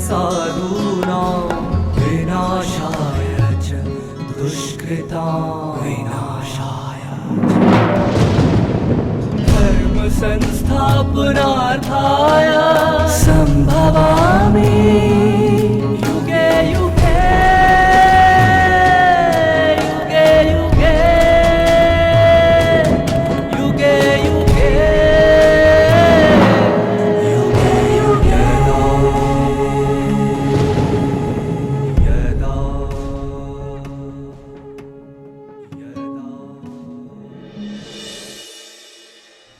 साधूनां विनाशाय च दुष्कृतां विनाशाय धर्म संस्थापनार्थाय संभवामि युगे युगे युगे युगे युगे युगे युगे यदा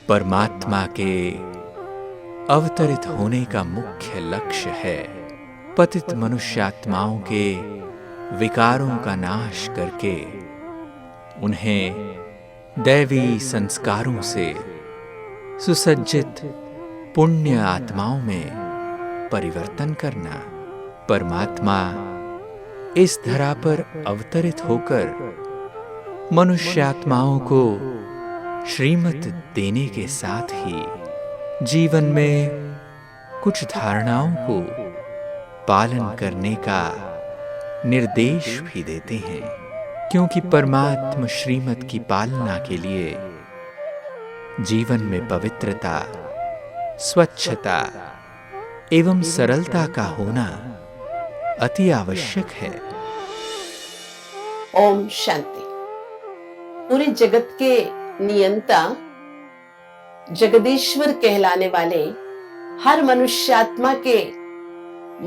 परमात्मा के अवतरित होने का मुख्य लक्ष्य है पतित मनुष्यात्माओं के विकारों का नाश करके उन्हें दैवी संस्कारों से सुसज्जित पुण्य आत्माओं में परिवर्तन करना। परमात्मा इस धरा पर अवतरित होकर मनुष्यात्माओं को श्रीमत देने के साथ ही जीवन में कुछ धारणाओं को पालन करने का निर्देश भी देते हैं, क्योंकि परमात्मा श्रीमत की पालना के लिए जीवन में पवित्रता, स्वच्छता एवं सरलता का होना अति आवश्यक है। ओम शांति। पूरे जगत के नियंता जगदीश्वर कहलाने वाले हर मनुष्यात्मा के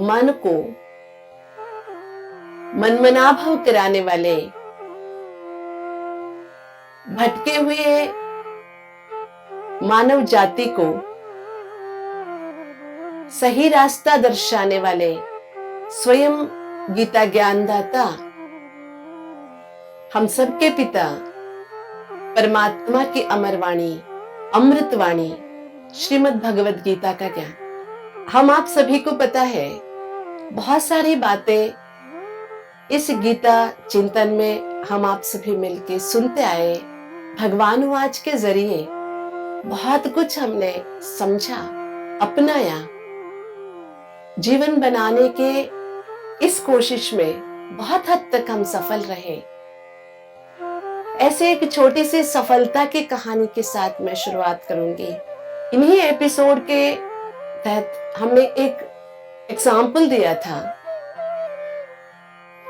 मन को मनमनाभव कराने वाले, भटके हुए मानव जाति को सही रास्ता दर्शाने वाले स्वयं गीता ज्ञानदाता, हम सबके पिता परमात्मा की अमर वाणी, अमृत वाणी श्रीमद् भगवद गीता का ज्ञान। हम आप सभी को पता है, बहुत सारी बातें इस गीता चिंतन में हम आप सभी मिलके सुनते आए। भगवान वाच के जरिए बहुत कुछ हमने समझा, अपनाया। जीवन बनाने के इस कोशिश में बहुत हद तक हम सफल रहे। ऐसे एक छोटी सी सफलता की कहानी के साथ मैं शुरुआत करूंगी। इन्हीं एपिसोड के तहत हमने एक एग्जाम्पल दिया था।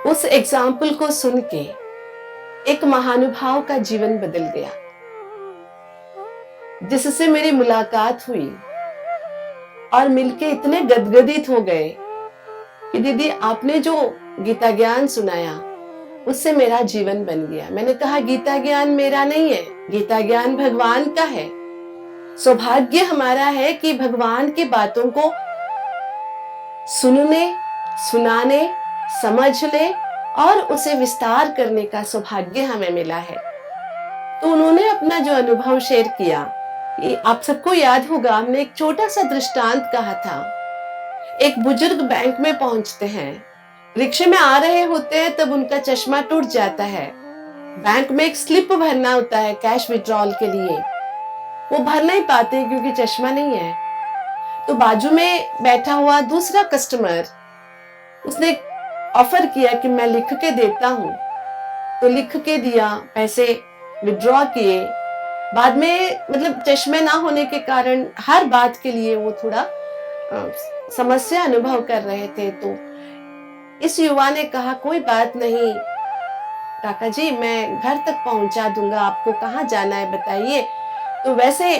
उस एग्जाम्पल को सुन के एक महानुभाव का जीवन बदल गया, जिससे मेरी मुलाकात हुई और मिलके इतने गदगदित हो गए कि दीदी आपने जो गीता ज्ञान सुनाया उससे मेरा जीवन बन गया। मैंने कहा गीता ज्ञान मेरा नहीं है, गीता ज्ञान भगवान का है। सौभाग्य हमारा है कि भगवान की बातों को सुनने, सुनाने, समझने और उसे विस्तार करने का सौभाग्य हमें मिला है। तो उन्होंने अपना जो अनुभव शेयर किया, ये आप सबको याद होगा। हमने एक छोटा सा दृष्टांत कहा था। एक बुजुर्ग बैंक में पहुंचते हैं, रिक्शे में आ रहे होते हैं, तब उनका चश्मा टूट जाता है। बैंक में एक स्लिप भरना होता है कैश विड्रॉल के लिए, वो भर नहीं पाते क्योंकि चश्मा नहीं है। तो बाजू में बैठा हुआ दूसरा कस्टमर, उसने ऑफर किया कि मैं लिख के देता हूं। तो लिख के दिया, पैसे विड्रॉ किए। बाद में मतलब चश्मे ना होने के कारण हर बात के लिए वो थोड़ा समस्या अनुभव कर रहे थे। तो इस युवा ने कहा कोई बात नहीं काका जी, मैं घर तक पहुंचा दूंगा, आपको कहाँ जाना है बताइए। तो वैसे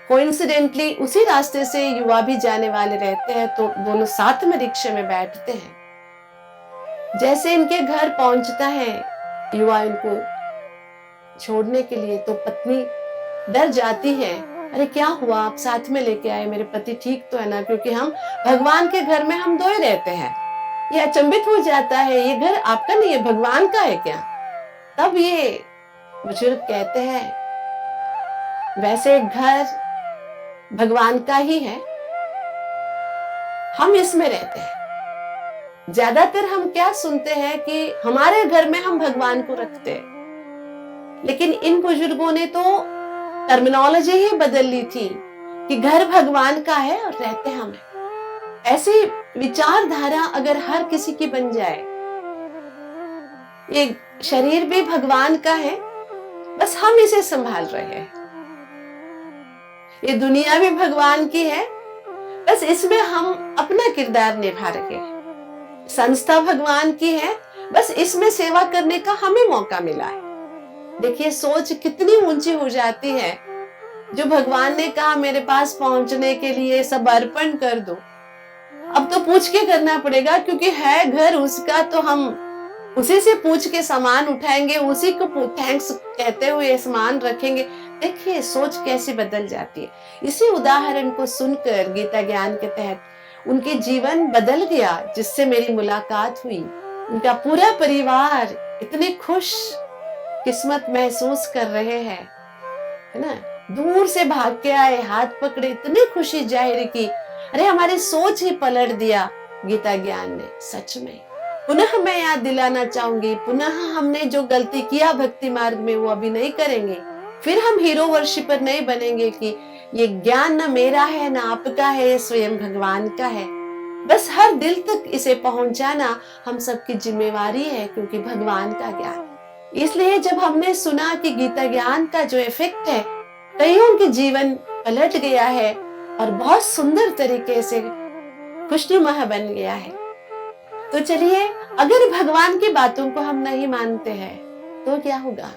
कोइंसिडेंटली उसी रास्ते से युवा भी जाने वाले रहते हैं, तो दोनों साथ में रिक्शे में बैठते हैं। जैसे इनके घर पहुंचता है युवा इनको छोड़ने के लिए, तो पत्नी डर जाती है, अरे क्या हुआ, आप साथ में लेके आए, मेरे पति ठीक तो है ना, क्योंकि हम भगवान के घर में हम दो ही रहते हैं। ये अचंभित हो जाता है, ये घर आपका नहीं है, भगवान का है क्या। तब ये बुजुर्ग कहते हैं वैसे घर भगवान का ही है, हम इसमें रहते हैं। ज्यादातर हम क्या सुनते हैं कि हमारे घर में हम भगवान को रखते हैं, लेकिन इन बुजुर्गों ने तो टर्मिनोलॉजी ही बदल ली थी कि घर भगवान का है और रहते हम हैं। ऐसी विचारधारा अगर हर किसी की बन जाए, ये शरीर भी भगवान का है, बस हम इसे संभाल रहे हैं। ये दुनिया भी भगवान की है, बस इसमें हम अपना किरदार निभा रहे हैं। संस्था भगवान की है, बस इसमें सेवा करने का हमें मौका मिला है। देखिए सोच कितनी ऊंची हो जाती है। जो भगवान ने कहा मेरे पास पहुंचने के लिए सब अर्पण कर दो, अब तो पूछ के करना पड़ेगा, क्योंकि है घर उसका, तो हम उसी से पूछ के सामान उठाएंगे, उसी को थैंक्स कहते हुए सामान रखेंगे। देखिए सोच कैसे बदल जाती है। इसी उदाहरण को सुनकर गीता ज्ञान के तहत उनके जीवन बदल गया, जिससे मेरी मुलाकात हुई। उनका पूरा परिवार इतने खुश किस्मत महसूस कर रहे हैं, है ना। दूर से भाग के आए, हाथ पकड़े, इतनी खुशी जाहिर की। अरे हमारी सोच ही पलट दिया गीता ज्ञान ने, सच में। पुनः मैं याद दिलाना चाहूंगी, पुनः हमने जो गलती किया भक्ति मार्ग में वो अभी नहीं करेंगे। फिर हम हीरो वर्शिपर नहीं बनेंगे कि ये ज्ञान ना मेरा है ना आपका है, ये स्वयं भगवान का है। बस हर दिल तक इसे पहुंचाना हम सबकी जिम्मेवारी है, क्योंकि भगवान का ज्ञान। इसलिए जब हमने सुना कि गीता ज्ञान का जो इफेक्ट है, कईयों के जीवन पलट गया है और बहुत सुंदर तरीके से खुशनुमा बन गया है, तो चलिए, अगर भगवान की बातों को हम नहीं मानते हैं तो क्या होगा।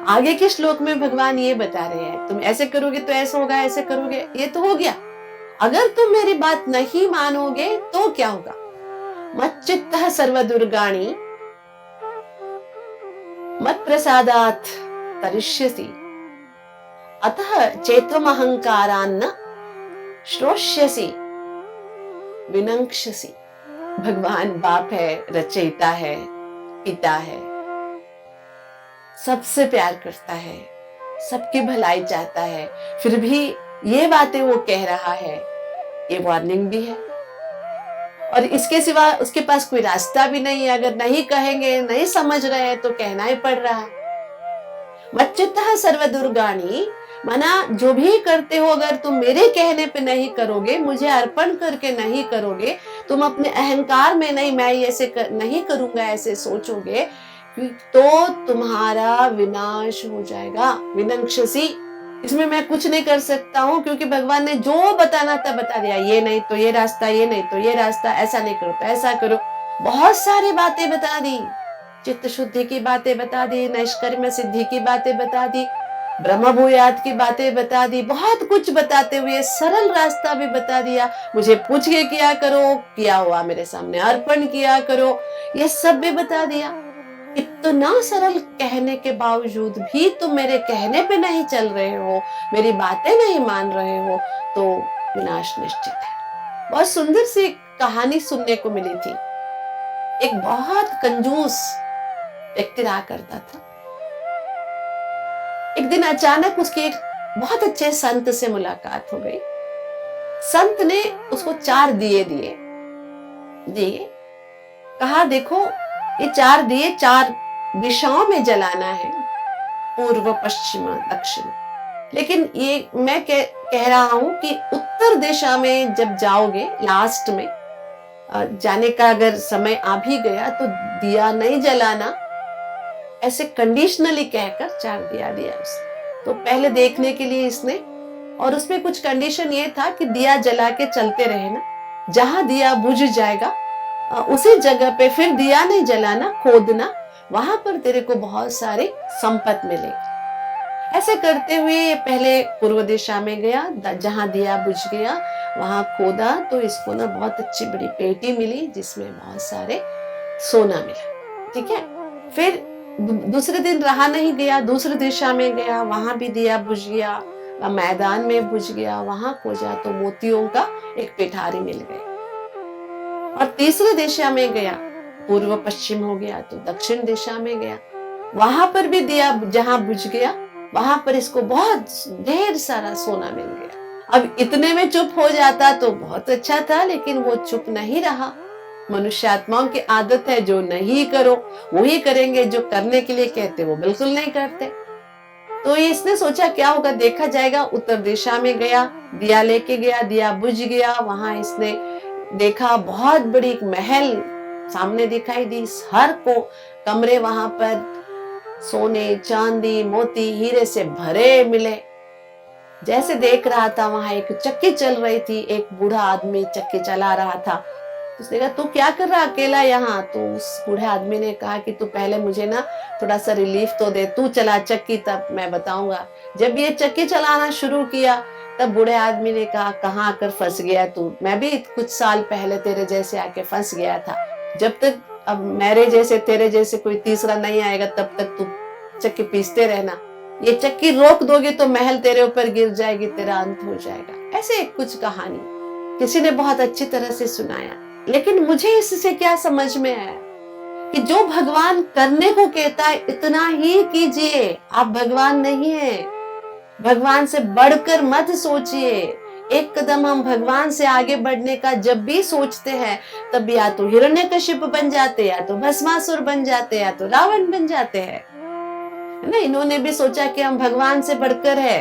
आगे के श्लोक में भगवान ये बता रहे हैं, तुम ऐसे करोगे तो ऐसा होगा, ऐसे करोगे ये तो हो गया। अगर तुम मेरी बात नहीं मानोगे तो क्या होगा। मच्चित्तः सर्वदुर्गाणि मत प्रसादात् तरिष्यसि अतः चेत्वम अहंकारान्न श्रोष्यसि विनंक्ष्यसि। भगवान बाप है, रचयिता है, पिता है, सबसे प्यार करता है, सबकी भलाई चाहता है, फिर भी ये बातें वो कह रहा है, ये वार्निंग भी है। और इसके सिवा उसके पास कोई रास्ता भी नहीं है। अगर नहीं कहेंगे, नहीं समझ रहे हैं तो कहना ही पड़ रहा है। मच्चित्तः सर्वदुर्गाणि, माना जो भी करते हो, अगर तुम मेरे कहने पे नहीं करोगे, मुझे अर्पण करके नहीं करोगे, तुम अपने अहंकार में नहीं, मैं ऐसे नहीं करूंगा ऐसे सोचोगे, तो तुम्हारा विनाश हो जाएगा। विनंक्ष्यसि, इसमें मैं कुछ नहीं कर सकता हूँ, क्योंकि भगवान ने जो बताना था बता दिया। ये नहीं तो ये रास्ता, ये नहीं तो ये रास्ता, ऐसा नहीं करो तो ऐसा करो। बहुत सारी बातें बता दी, चित्त शुद्धि की बातें बता दी, नैष्कर्म सिद्धि की बातें बता दी, ब्रह्म भूयात की बातें बता दी, बहुत कुछ बताते हुए सरल रास्ता भी बता दिया। मुझे पूछ के किया करो, किया हुआ मेरे सामने अर्पण किया करो, ये सब भी बता दिया। इतना सरल कहने के बावजूद भी तुम मेरे कहने पे नहीं चल रहे हो, मेरी बातें नहीं मान रहे हो, तो विनाश निश्चित है। बहुत सुंदर सी कहानी सुनने को मिली थी। एक बहुत कंजूस व्यक्ति रहा करता था। एक दिन अचानक उसकी एक बहुत अच्छे संत से मुलाकात हो गई। संत ने उसको 4 दिए दिए, कहा देखो ये 4 दिए 4 दिशाओं में जलाना है, पूर्व पश्चिम दक्षिण। लेकिन ये मैं कह रहा हूं कि उत्तर दिशा में जब जाओगे, लास्ट में जाने का अगर समय आ भी गया, तो दिया नहीं जलाना, ऐसे कंडीशनली कहकर 4 दिया उसने। तो पहले देखने के लिए इसने, और उसमें कुछ कंडीशन ये था कि दिया जला के चलते रहना, जहां दिया बुझ जाएगा उसी जगह पे फिर दिया नहीं जलाना, खोदना, वहां पर तेरे को बहुत सारी संपत्ति मिलेगी। ऐसे करते हुए ये पहले पूर्व दिशा में गया, जहां दिया बुझ गया वहां खोदा, तो इसको ना बहुत अच्छी बड़ी पेटी मिली जिसमें बहुत सारे सोना मिला। ठीक है, फिर दूसरे दिन रहा नहीं गया, दूसरी दिशा में गया, वहां भी दिया बुझ गया, मैदान में बुझ गया, वहां खोजा तो मोतियों का एक पेठारी मिल गया। और तीसरी दिशा में गया, पूर्व पश्चिम हो गया, तो दक्षिण दिशा में गया, वहां पर भी दिया जहां बुझ गया, वहां पर इसको बहुत ढेर सारा सोना मिल गया। अब इतने में चुप हो जाता तो बहुत अच्छा था, लेकिन वो चुप नहीं रहा। मनुष्य आत्माओं की आदत है, जो नहीं करो वही करेंगे, जो करने के लिए कहते वो बिल्कुल नहीं करते। तो इसने सोचा क्या होगा, देखा जाएगा। उत्तर दिशा में गया, दिया लेके गया, दिया बुझ गया। वहां इसने देखा बहुत बड़ी एक महल सामने दिखाई दी, हर को कमरे वहां पर सोने चांदी मोती हीरे से भरे मिले। जैसे देख रहा था वहां एक चक्की चल रही थी, एक बूढ़ा आदमी चक्की चला रहा था। उसने कहा तू क्या कर रहा अकेला यहाँ? तो उस बूढ़े आदमी ने कहा कि तू पहले मुझे ना थोड़ा सा रिलीफ तो दे, तू चला चक्की तब मैं बताऊंगा। जब ये चक्की चलाना शुरू किया तब बूढ़े आदमी ने कहा कहाँ आकर फंस गया तू? मैं भी कुछ साल पहले तेरे जैसे आके फंस गया था। जब तक अब मेरे जैसे तेरे जैसे कोई तीसरा नहीं आएगा तब तक तू चक्की पीसते रहना। ये चक्की रोक दोगे तो महल तेरे ऊपर गिर जाएगी, तेरा अंत हो जाएगा। ऐसे कुछ कहानी किसी ने बहुत अच्छी तरह से सुनाया। लेकिन मुझे इससे क्या समझ में आया कि जो भगवान करने को कहता है इतना ही कीजिए। आप भगवान नहीं है, भगवान से बढ़कर मत सोचिए। एक कदम हम भगवान से आगे बढ़ने का जब भी सोचते हैं तब या तो हिरण्यकशिप बन जाते, या तो भस्मासुर बन जाते, या तो रावण बन जाते हैं, है ना। इन्होंने भी सोचा कि हम भगवान से बढ़कर है,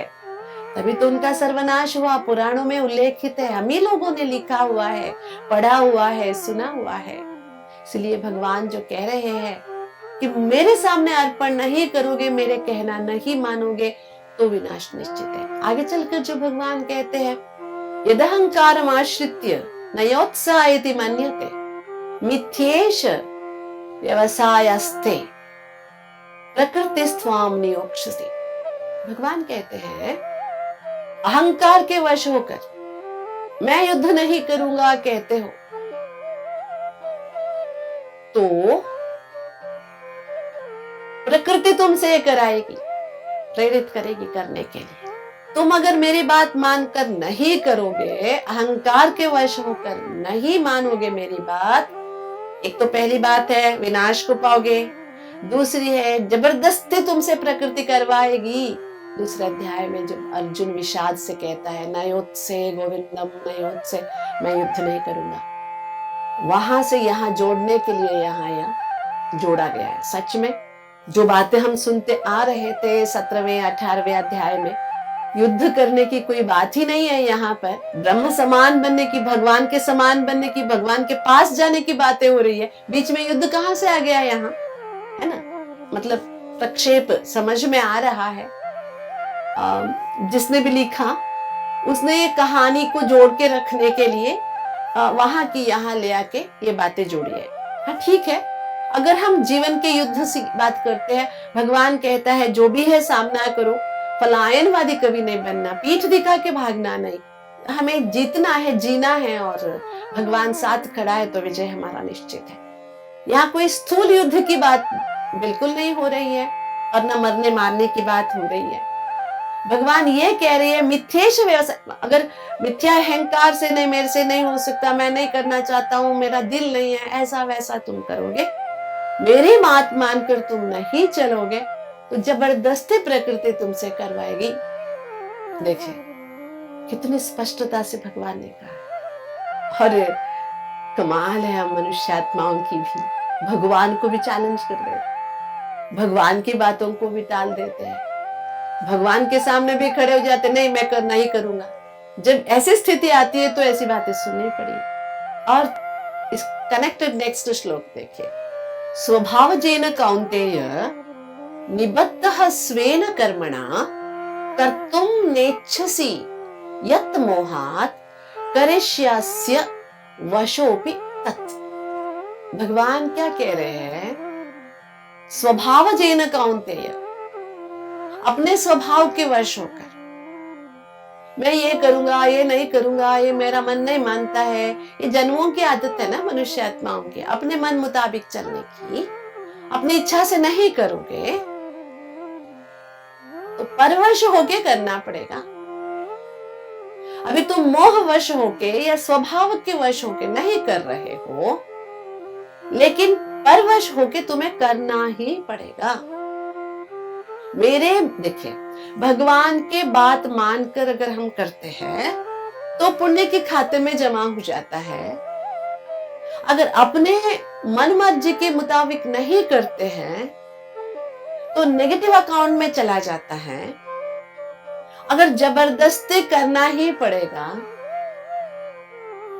तभी तो उनका सर्वनाश हुआ। पुराणों में उल्लेखित है, हम ही लोगों ने लिखा हुआ है, पढ़ा हुआ है, सुना हुआ है। इसलिए भगवान जो कह रहे हैं कि मेरे सामने अर्पण नहीं करोगे, मेरे कहना नहीं मानोगे तो विनाश निश्चित है। आगे चलकर जो भगवान कहते हैं यदहंकारम आश्रित्य नयोत्साहयति मन्यते मिथ्येष व्यवसायस्ते प्रकृतिस्त्वाम नियोक्ष्यति। भगवान कहते हैं अहंकार के वश होकर मैं युद्ध नहीं करूंगा कहते हो तो प्रकृति तुमसे कराएगी, प्रेरित करेगी करने के लिए। तुम अगर मेरी बात मानकर नहीं करोगे, अहंकार के वश होकर नहीं मानोगे मेरी बात, एक तो पहली बात है विनाश को पाओगे, दूसरी है जबरदस्ती तुमसे प्रकृति करवाएगी। दूसरे अध्याय में जब अर्जुन विषाद से कहता है नयोत्से गोविंदम नयोत्से, मैं युद्ध नहीं करूंगा, वहां से यहाँ जोड़ने के लिए यहाँ जोड़ा गया है। सच में जो बातें हम सुनते आ रहे थे 17वें 18वें अध्याय में, युद्ध करने की कोई बात ही नहीं है। यहाँ पर ब्रह्म समान बनने की, भगवान के समान बनने की, भगवान के पास जाने की बातें हो रही है। बीच में युद्ध कहाँ से आ गया यहाँ, है ना। मतलब प्रक्षेप समझ में आ रहा है। जिसने भी लिखा उसने ये कहानी को जोड़ के रखने के लिए वहां की यहाँ ले आके ये बातें जोड़ी है। हाँ ठीक है, अगर हम जीवन के युद्ध से बात करते हैं, भगवान कहता है जो भी है सामना करो, पलायनवादी कभी नहीं बनना, पीठ दिखा के भागना नहीं, हमें जीतना है, जीना है, और भगवान साथ खड़ा है तो विजय हमारा निश्चित है। यहाँ कोई स्थूल युद्ध की बात बिल्कुल नहीं हो रही है और न मरने मारने की बात हो रही है। भगवान ये कह रही है मिथ्येश व्यवसाय, अगर मिथ्या अहंकार से नहीं, मेरे से नहीं हो सकता, मैं नहीं करना चाहता हूं, मेरा दिल नहीं है, ऐसा वैसा तुम करोगे, मेरी बात मानकर तुम नहीं चलोगे तो जबरदस्ती प्रकृति तुमसे करवाएगी। देखिए कितनी स्पष्टता से भगवान ने कहा। और कमाल है हम मनुष्यात्माओं की भी, भगवान को भी चैलेंज कर रहे हैं, भगवान की बातों को भी टाल देते हैं, भगवान के सामने भी खड़े हो जाते, नहीं मैं करना ही करूंगा। जब ऐसी स्थिति आती है तो ऐसी बातें सुननी पड़ी। और इस कनेक्टेड नेक्स्ट श्लोक देखिए, स्वभावजेन कौन्तेय निबद्धः स्वेन कर्मणा कर्तुं नेच्छसि यत् मोहात् करिष्यस्य वशोऽपि तत्। भगवान क्या कह रहे हैं, स्वभावजेन कौन्तेय, अपने स्वभाव के वश होकर मैं ये करूंगा, ये नहीं करूंगा, ये मेरा मन नहीं मानता है, ये जन्मों की आदत है ना मनुष्य आत्माओं की, अपने मन मुताबिक चलने की। अपनी इच्छा से नहीं करोगे तो परवश होके करना पड़ेगा। अभी तुम मोहवश होके या स्वभाव के वश होके नहीं कर रहे हो, लेकिन परवश होके तुम्हें करना ही पड़ेगा। मेरे देखिए, भगवान के बात मानकर अगर हम करते हैं तो पुण्य के खाते में जमा हो जाता है। अगर अपने मन मर्जी के मुताबिक नहीं करते हैं तो नेगेटिव अकाउंट में चला जाता है। अगर जबरदस्ती करना ही पड़ेगा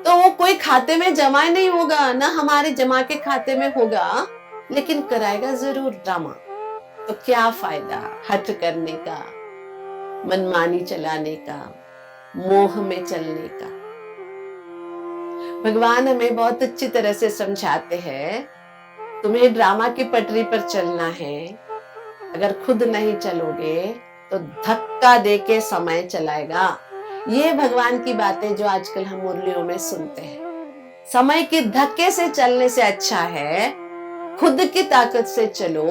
तो वो कोई खाते में जमा ही नहीं होगा, ना हमारे जमा के खाते में होगा, लेकिन कराएगा जरूर ड्रामा। तो क्या फायदा हट करने का, मनमानी चलाने का, मोह में चलने का। भगवान हमें बहुत अच्छी तरह से समझाते हैं, तुम्हें ड्रामा की पटरी पर चलना है, अगर खुद नहीं चलोगे तो धक्का देके समय चलाएगा। ये भगवान की बातें जो आजकल हम मुरलियों में सुनते हैं। समय के धक्के से चलने से अच्छा है खुद की ताकत से चलो,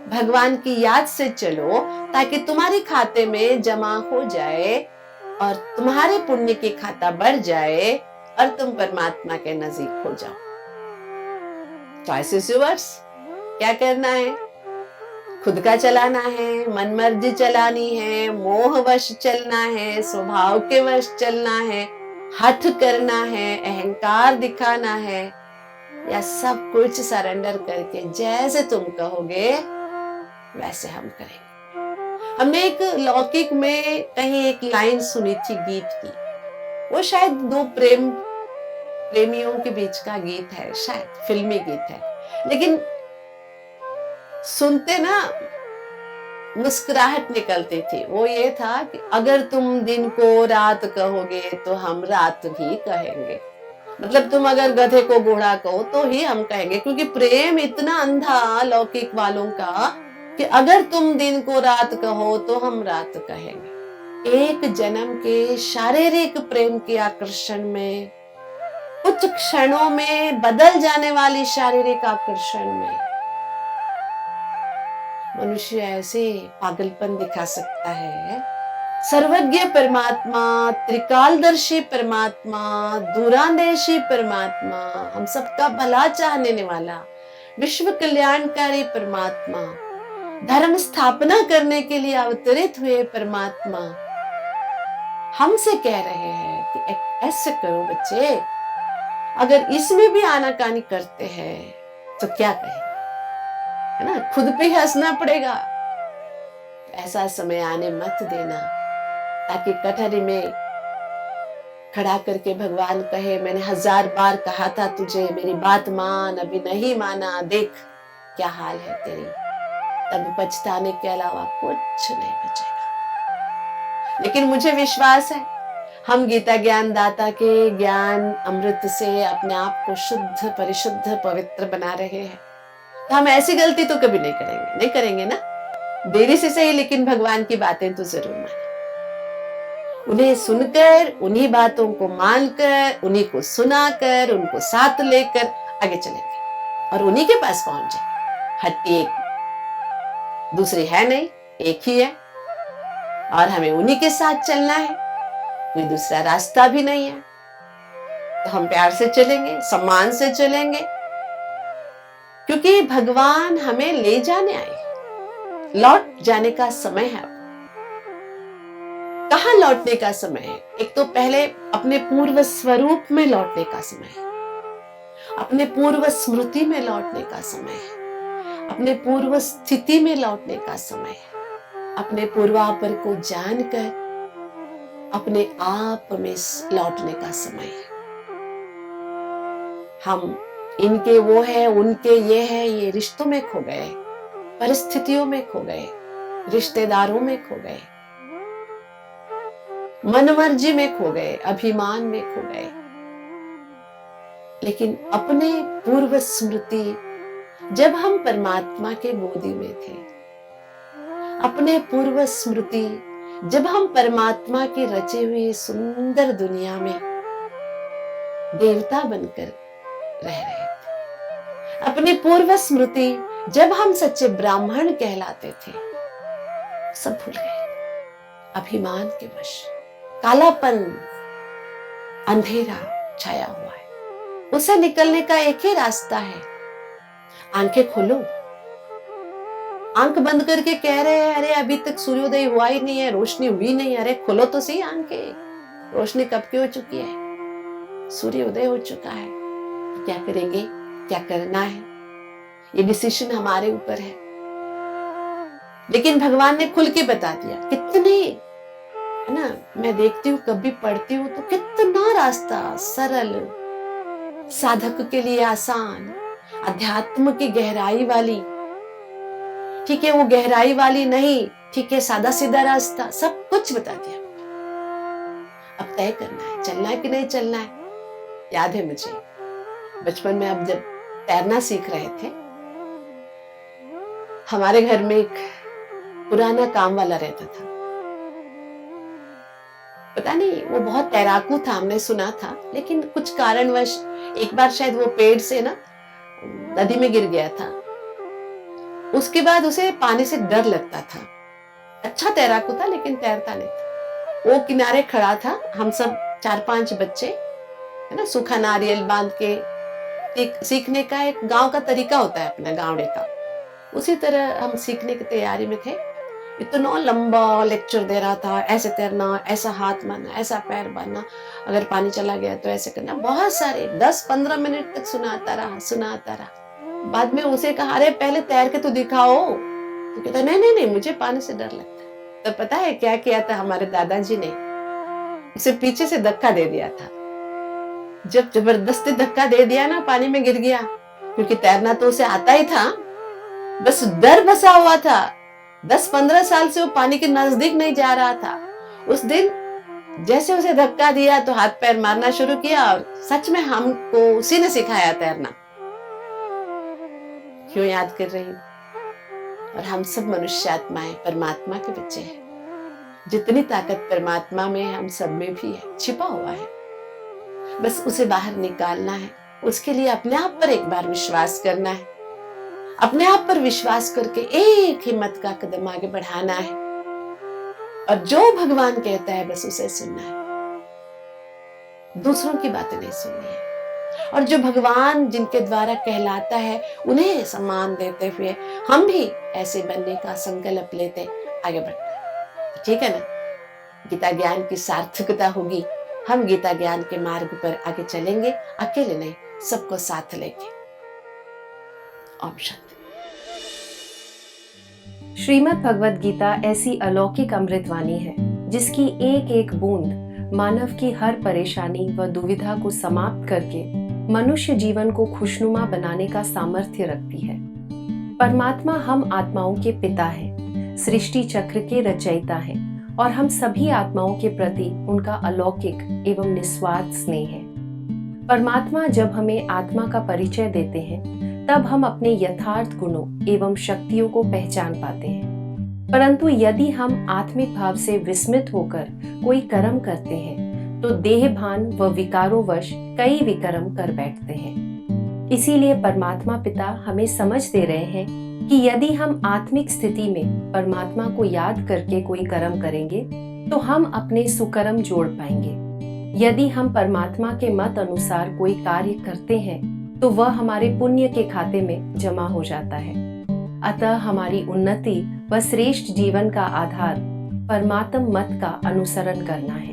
भगवान की याद से चलो, ताकि तुम्हारे खाते में जमा हो जाए और तुम्हारे पुण्य की खाता बढ़ जाए और तुम परमात्मा के नजदीक हो जाओ। Choice is yours. क्या करना है? खुद का चलाना है, मनमर्जी चलानी है, मोहवश चलना है, स्वभाव के वश चलना है, हठ करना है, अहंकार दिखाना है, या सब कुछ सरेंडर करके जैसे तुम कहोगे वैसे हम करेंगे। हमने एक लौकिक में कहीं एक लाइन सुनी थी गीत की, वो शायद दो प्रेमियों के बीच का गीत है, शायद फिल्मी गीत है, लेकिन सुनते ना मुस्कुराहट निकलती थी। वो ये था कि अगर तुम दिन को रात कहोगे तो हम रात भी कहेंगे। मतलब तुम अगर गधे को घोड़ा कहो तो ही हम कहेंगे, क्योंकि प्रेम इतना अंधा लौकिक वालों का कि अगर तुम दिन को रात कहो तो हम रात कहेंगे। एक जन्म के शारीरिक प्रेम के आकर्षण में, कुछ क्षणों में बदल जाने वाली शारीरिक आकर्षण में मनुष्य ऐसे पागलपन दिखा सकता है। सर्वज्ञ परमात्मा, त्रिकालदर्शी परमात्मा, दूरांदेशी परमात्मा, हम सबका भला चाहने वाला, विश्व कल्याणकारी परमात्मा, धर्म स्थापना करने के लिए अवतरित हुए परमात्मा हमसे कह रहे हैं कि ऐसे करो बच्चे। अगर इसमें भी आनाकानी करते हैं तो क्या कहें, है ना? खुद पे ही हंसना पड़ेगा। ऐसा समय आने मत देना ताकि कटहरी में खड़ा करके भगवान कहे, मैंने 1000 बार कहा था तुझे, मेरी बात मान, अभी नहीं माना, देख क्या हाल है तेरी। तब पछताने के अलावा कुछ नहीं बचेगा। लेकिन मुझे विश्वास है हम गीता ज्ञान दाता के ज्ञान अमृत से अपने आप को शुद्ध, परिशुद्ध, पवित्र बना रहे हैं। तो हम ऐसी गलती तो कभी नहीं करेंगे ना। देरी से सही, लेकिन भगवान की बातें तो जरूर माने। उन्हें सुनकर, उन्हीं बातों को मानकर, उन्हीं को सुनाकर, उनको साथ लेकर आगे चलेंगे और उन्हीं के पास पहुंच जाएंगे। हट्टी एक दूसरी है नहीं, एक ही है और हमें उन्हीं के साथ चलना है, कोई दूसरा रास्ता भी नहीं है। तो हम प्यार से चलेंगे, सम्मान से चलेंगे, क्योंकि भगवान हमें ले जाने आए। लौट जाने का समय है। कहां लौटने का समय है? एक तो पहले अपने पूर्व स्वरूप में लौटने का समय है, अपने पूर्व स्मृति में लौटने का समय है, अपने पूर्व स्थिति में लौटने का समय है, अपने पूर्वापर को जानकर अपने आप में लौटने का समय है। हम इनके वो है, उनके ये है, ये रिश्तों में खो गए, परिस्थितियों में खो गए, रिश्तेदारों में खो गए, मनमर्जी में खो गए, अभिमान में खो गए। लेकिन अपने पूर्व स्मृति, जब हम परमात्मा के गोदी में थे, अपने पूर्व स्मृति जब हम परमात्मा की रची हुई सुंदर दुनिया में देवता बनकर रह रहे थे, अपनी पूर्व स्मृति जब हम सच्चे ब्राह्मण कहलाते थे, सब भूल गए। अभिमान के वश कालापन, अंधेरा छाया हुआ है। उसे निकलने का एक ही रास्ता है, आंखें खोलो। आंख बंद करके कह रहे हैं अरे अभी तक सूर्योदय हुआ ही नहीं है, रोशनी हुई नहीं, अरे खोलो तो सही आंखें। रोशनी कब की हो चुकी है, सूर्योदय हो चुका है। क्या करेंगे, क्या करना है, ये डिसीजन हमारे ऊपर है। लेकिन भगवान ने खुल के बता दिया, कितने है ना, मैं देखती हूँ कभी पढ़ती हूँ तो कितना रास्ता सरल, साधक के लिए आसान, अध्यात्म की गहराई वाली, ठीक है वो गहराई वाली नहीं, ठीक है सादा सीधा रास्ता, सब कुछ बता दिया। अब तय करना है चलना है कि नहीं चलना है। याद है मुझे बचपन में, अब जब तैरना सीख रहे थे, हमारे घर में एक पुराना काम वाला रहता था। पता नहीं वो बहुत तैराकू था, हमने सुना था, लेकिन कुछ कारणवश एक बार शायद वो पेड़ से ना नदी में गिर गया था। उसके बाद उसे पानी से डर लगता था। अच्छा तैराकू था लेकिन तैरता नहीं था। वो किनारे खड़ा था, हम सब 4-5 बच्चे, है ना, सूखा नारियल बांध के सीखने का एक गांव का तरीका होता है अपना गावड़े का, उसी तरह हम सीखने की तैयारी में थे। इतना लंबा लेक्चर दे रहा था, ऐसे तैरना, ऐसा हाथ मारना, ऐसा पैर बांधना, अगर पानी चला गया तो ऐसे करना, बहुत सारे 10-15 मिनट तक सुनाता रहा। बाद में उसे कहा, अरे पहले तैर के तो दिखाओ। तो कहता नहीं नहीं नहीं, मुझे पानी से डर लगता है। तो पता है क्या किया था हमारे दादाजी ने? उसे पीछे से धक्का दे दिया था। जब जबरदस्ती धक्का दे दिया ना, पानी में गिर गया, क्योंकि तैरना तो उसे आता ही था, बस डर बसा हुआ था। 10-15 साल से वो पानी के नजदीक नहीं जा रहा था। उस दिन जैसे उसे धक्का दिया तो हाथ पैर मारना शुरू किया, और सच में हमको उसी ने सिखाया तैरना। क्यों याद कर रही हूँ? और हम सब मनुष्य आत्माएं परमात्मा के बच्चे हैं। जितनी ताकत परमात्मा में है, हम सब में भी है, छिपा हुआ है, बस उसे बाहर निकालना है। उसके लिए अपने आप पर एक बार विश्वास करना है, अपने आप पर विश्वास करके एक हिम्मत का कदम आगे बढ़ाना है, और जो भगवान कहता है बस उसे सुनना है, दूसरों की बातें नहीं सुननी है। और जो भगवान जिनके द्वारा कहलाता है उन्हें सम्मान देते हुए हम भी ऐसे बनने का संकल्प लेते आगे बढ़ना है। ठीक है ना? गीता ज्ञान की सार्थकता होगी, हम गीता ज्ञान के मार्ग पर आगे चलेंगे, अकेले नहीं, सबको साथ लेके। ओम शांति। श्रीमद् भगवद गीता ऐसी अलौकिक अमृतवाणी है जिसकी एक एक बूंद मानव की हर परेशानी व दुविधा को समाप्त करके मनुष्य जीवन को खुशनुमा बनाने का सामर्थ्य रखती है। परमात्मा हम आत्माओं के पिता हैं, सृष्टि चक्र के रचयिता हैं, और हम सभी आत्माओं के प्रति उनका अलौकिक एवं निस्वार्थ स्नेह है। परमात्मा जब हमें आत्मा का परिचय देते हैं, तब हम अपने यथार्थ गुणों एवं शक्तियों को पहचान पाते हैं। परंतु यदि हम आत्मिक भाव से विस्मित होकर कोई कर्म करते हैं, तो देह भान व विकारों वश कई विकर्म कर बैठते हैं। इसीलिए परमात्मा पिता हमें समझ दे रहे हैं कि यदि हम आत्मिक स्थिति में परमात्मा को याद करके कोई कर्म करेंगे, तो हम अपने सुकर्म जोड़ पाएंगे। यदि हम परमात्मा के मत अनुसार कोई कार्य करते हैं, तो वह हमारे पुण्य के खाते में जमा हो जाता है। अतः हमारी उन्नति व श्रेष्ठ जीवन का आधार परमात्म मत का अनुसरण करना है।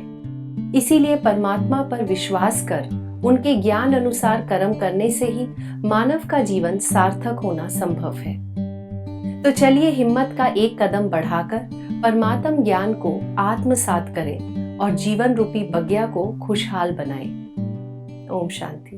इसीलिए परमात्मा पर विश्वास कर उनके ज्ञान अनुसार कर्म करने से ही मानव का जीवन सार्थक होना संभव है। तो चलिए हिम्मत का एक कदम बढ़ाकर परमात्म ज्ञान को आत्मसात करें और जीवन रूपी बगिया को खुशहाल बनाएं। ओम शांति।